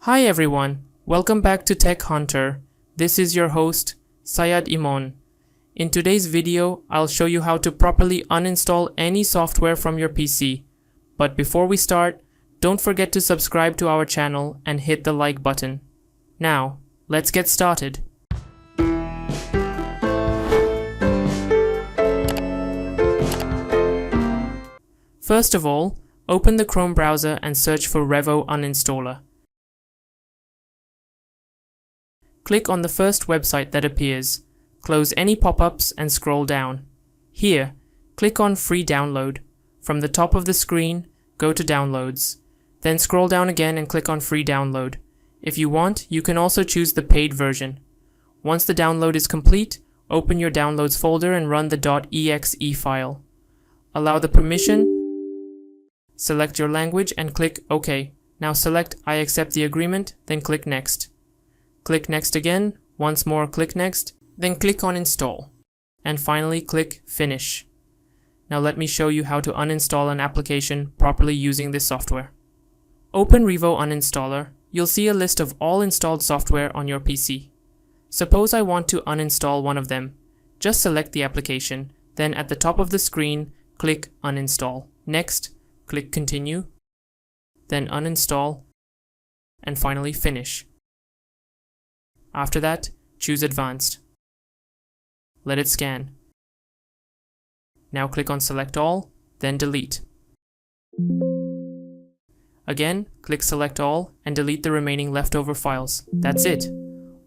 Hi everyone, welcome back to Tech Hunter. This is your host, Syed Imon. In today's video, I'll show you how to properly uninstall any software from your PC. But before we start, don't forget to subscribe to our channel and hit the like button. Now, let's get started. First of all, open the Chrome browser and search for Revo Uninstaller. Click on the first website that appears, close any pop-ups and scroll down. Here, click on Free Download. From the top of the screen, go to Downloads. Then scroll down again and click on Free Download. If you want, you can also choose the paid version. Once the download is complete, open your Downloads folder and run the .exe file. Allow the permission, select your language and click OK. Now select I accept the agreement, then click Next. Click Next again, once more click Next, then click on Install, and finally click Finish. Now let me show you how to uninstall an application properly using this software. Open Revo Uninstaller. You'll see a list of all installed software on your PC. Suppose I want to uninstall one of them. Just select the application, then at the top of the screen, click Uninstall. Next, click Continue, then Uninstall, and finally Finish. After that, choose Advanced. Let it scan. Now click on Select All, then Delete. Again, click Select All and delete the remaining leftover files. That's it.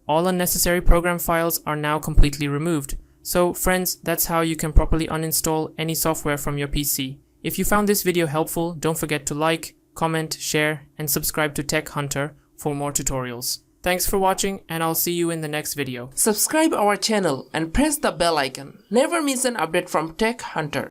All unnecessary program files are now completely removed. So friends, that's how you can properly uninstall any software from your PC. If you found this video helpful, don't forget to like, comment, share, and subscribe to Tech Hunter for more tutorials. Thanks for watching, and I'll see you in the next video. Subscribe our channel and press the bell icon. Never miss an update from Tech Hunter.